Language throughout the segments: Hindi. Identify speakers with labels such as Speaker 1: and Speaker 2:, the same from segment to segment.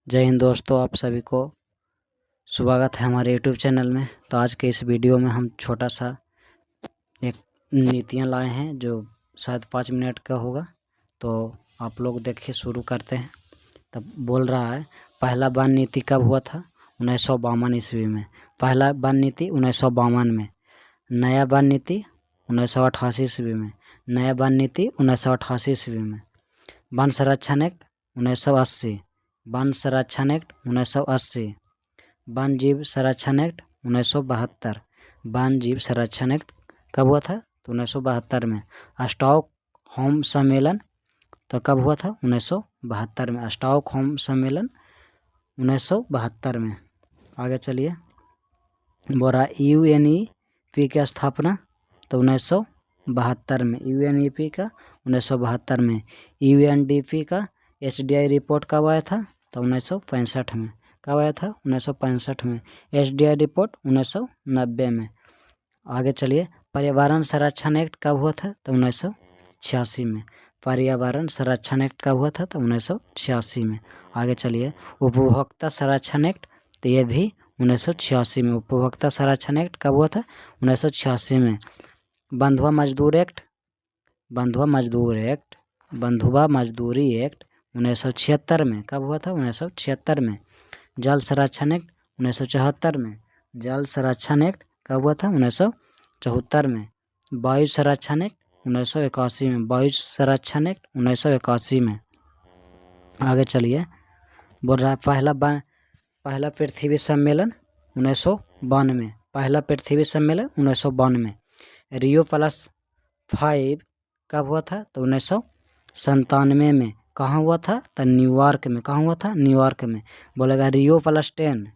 Speaker 1: जय हिंद दोस्तों, आप सभी को स्वागत है हमारे YouTube चैनल में। तो आज के इस वीडियो में हम छोटा सा एक नीतियाँ लाए हैं जो शायद 5 मिनट का होगा। तो आप लोग देखिए, शुरू करते हैं। तब बोल रहा है, पहला वन नीति कब हुआ था? 1952 ईस्वी में। पहला वन नीति 1952 में। नया वन नीति 1988 ईस्वी में। नया वन नीति 1988 ईस्वी में। वन संरक्षण एक्ट 1980। वन संरक्षण एक्ट 1980। वन जीव संरक्षण एक्ट 1972। वन जीव संरक्षण एक्ट कब हुआ था? तो 1972 में। स्टॉकहोम सम्मेलन तो कब हुआ था? 1972 में। स्टॉकहोम सम्मेलन 1972 में। आगे चलिए, बोल रहा UNEP की स्थापना तो 1972 में। UNEP का 1972 में। UNDP का HDI रिपोर्ट कब आया था? तो 1965 में। कब आया था? 1965 में। HDI रिपोर्ट 1990 में। आगे चलिए, पर्यावरण संरक्षण एक्ट कब हुआ था? तो 1986 में। पर्यावरण संरक्षण एक्ट कब हुआ था? तो 1986 में। आगे चलिए, उपभोक्ता संरक्षण एक्ट तो ये भी 1986 में। उपभोक्ता संरक्षण एक्ट कब हुआ था? 1986 में। बंधुआ मजदूर एक्ट, बंधुआ मजदूरी एक्ट 1976 में। कब हुआ था? 1976 में। जल संरक्षण एक्ट 1974 में। जल संरक्षण एक्ट कब हुआ था? 1974 में। वायु संरक्षण एक्ट 1981 में। वायु संरक्षण एक्ट 1981 में। आगे चलिए, बोल रहा है, पहला पृथ्वी सम्मेलन 1992। पहला पृथ्वी सम्मेलन 1992। रियो प्लस 5 कब हुआ था? तो 1997 में। कहाँ हुआ था? तो न्यूयॉर्क में। कहाँ हुआ था? न्यूयॉर्क में। बोलेगा रियो प्लस 10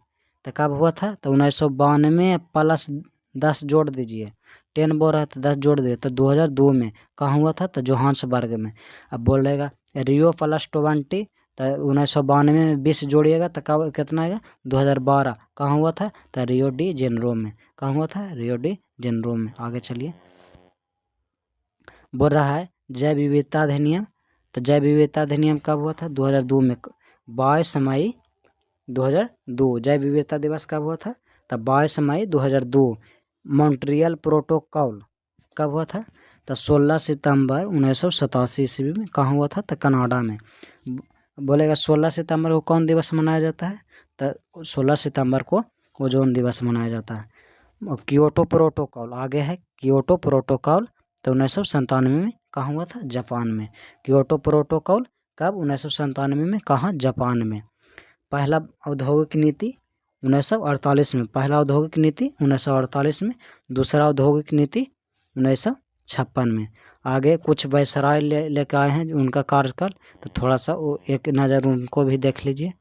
Speaker 1: तो कब हुआ था? तो 1992 प्लस 10 जोड़ दीजिए। 10 बोल रहा था, 10 जोड़ दिए तो 2002 में। कहाँ हुआ था? तो जोहान्सबर्ग में। अब बोलेगा रियो प्लस 20 तो 1992 में 20 जोड़िएगा तो कब कितना आएगा? 2012। कहाँ हुआ था? तो रियो डी जेनेरो में। कहाँ हुआ था? रियो डी जेनेरो में। आगे चलिए, बोल रहा है जैव विविधता अधिनियम तो जैव विविधता अधिनियम कब हुआ था? 2002 में। 22 मई 2002। जैव विविधता दिवस कब हुआ था? तो 22 मई 2002। मॉन्ट्रियल प्रोटोकॉल कब हुआ था? तो 16 सितंबर 1987 ईस्वी में। कहाँ हुआ था? तो कनाडा में। बोलेगा 16 सितंबर को कौन दिवस मनाया जाता है? तो 16 सितंबर को ओजोन दिवस मनाया जाता है। क्योटो प्रोटोकॉल आगे है। क्योटो प्रोटोकॉल तो 1997 में। कहाँ हुआ था? जापान में। क्योटो प्रोटोकॉल कब? 1997 में। कहाँ? जापान में। पहला औद्योगिक नीति 1948 में। पहला औद्योगिक नीति 1948 में। दूसरा औद्योगिक नीति 1956 में। आगे कुछ वायसराय लेकर आए हैं उनका कार्यकाल, तो थोड़ा सा वो एक नज़र उनको भी देख लीजिए।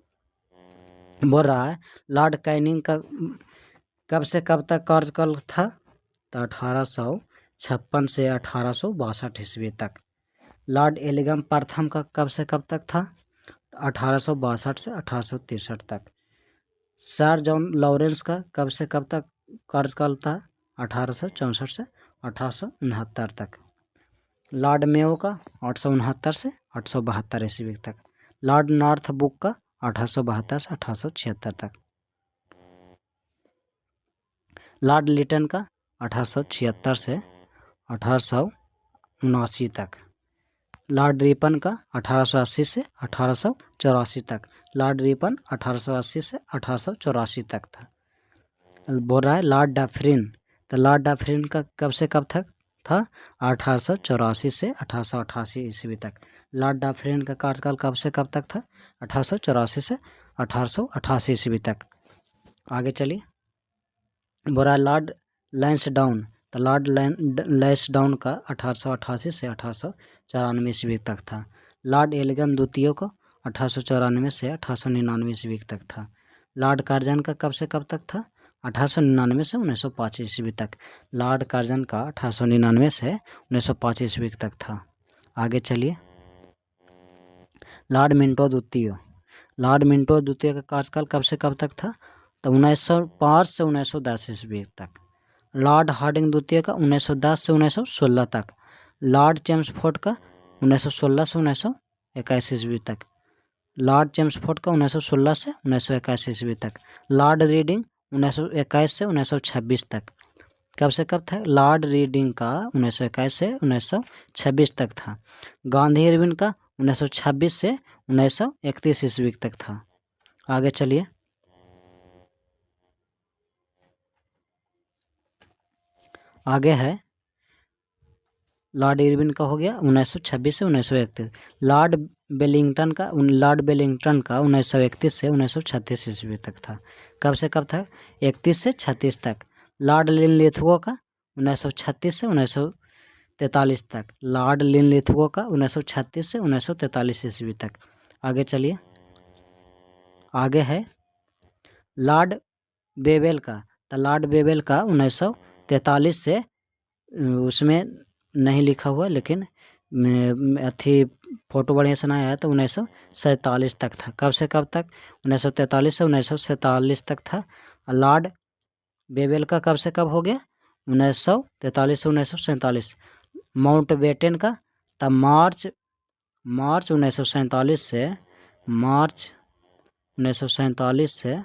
Speaker 1: बोल रहा है, लॉर्ड कैनिंग का कब से कब तक कार्यकाल था? तो 1856 से 1862 ईस्वी तक। लॉर्ड एलिगम प्रथम का कब से कब तक था? 1862 से 1863 तक। सर जॉन लॉरेंस का कब से कब तक कार्यकाल था? 1864 से 1869 तक। लॉर्ड मेयो का 869 से 872 ईस्वी तक। लॉर्ड नॉर्थ बुक का 1872 से 1876 तक। लॉर्ड लिटन का 1876 से 1879 तक। लॉर्ड रिपन का 1880 से 1884 तक। लॉर्ड रिपन 1880 से 1884 तक था। बोल रहा है लॉर्ड डफरिन तो लॉर्ड डफरिन का कब से कब तक था? 1884 से 1888 ईस्वी तक। लॉर्ड डफरिन का कार्यकाल कब से कब तक था? 1884 से 1888 ईस्वी तक। आगे चलिए, बोल रहा है लॉर्ड लैंसडाउन तो लॉर्ड लैंसडाउन का 1888 से 1894 ईस्वी तक था। लॉर्ड एलिगम द्वितीय को 1894 से 1899 ईस्वी तक था। लॉर्ड कार्जन का कब से कब तक था? 1899 से 1905 ईस्वी तक। लॉर्ड कार्जन का 1899 से 1905 ईस्वी तक था। आगे चलिए, लॉर्ड मिंटो द्वितीय। लॉर्ड मिंटो द्वितीय का कार्यकाल कब से कब तक था? तो 1905 से 1910 ईस्वी तक। लॉर्ड हार्डिंग द्वितीय का 1910 से 1916 तक। लॉर्ड चेम्सफोर्ड का 1916 से 1921 ईस्वी तक। लॉर्ड चेम्सफोर्ड का 1916 से 1981 ईस्वी तक। लॉर्ड रीडिंग 1921 से 1926 तक। कब से कब था? लॉर्ड रीडिंग का 1921 से 1926 तक था। गांधी इरविन का 1926 से 1931 ईस्वी तक था। आगे चलिए, आगे है लॉर्ड इरविन का हो गया 1926 से 1931। लॉर्ड बेलिंगटन का 1931 से 1936 ईस्वी तक था। कब से कब था? 31 से 36 तक। लॉर्ड लिनलिथगो का 1936 से 1943 तक। लॉर्ड लिनलिथगो का 1936 से 1943 ईस्वी तक। आगे चलिए, आगे है लॉर्ड बेवेल का। तो लॉर्ड बेवेल का 1943 से, उसमें नहीं लिखा हुआ लेकिन अथी फोटो बढ़िया से नहीं आया, तो 1947 तक था। कब से कब तक? 1943 से 1947 तक था। लॉर्ड बेवेल का कब से कब हो गया? 1943 से 1947। माउंट बेटन का तब मार्च 1947 से मार्च 1947 से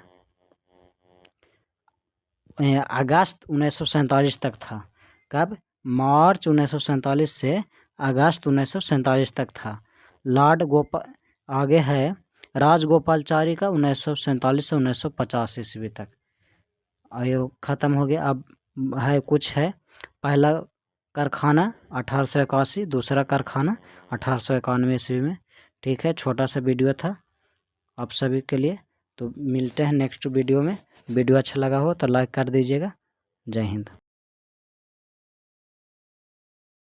Speaker 1: अगस्त 1947 तक था। कब? मार्च 1947 से अगस्त 1947 तक था। लॉर्ड गोपाल, आगे है राजगोपालचारी का 1947 से 1950 ईस्वी तक। आयो ख़त्म हो गया। अब है कुछ है, पहला कारखाना 1881, दूसरा कारखाना 1891 ईस्वी में। ठीक है, छोटा सा वीडियो था आप सभी के लिए। तो मिलते हैं नेक्स्ट वीडियो में। वीडियो अच्छा लगा हो तो लाइक कर दीजिएगा। जय हिंद।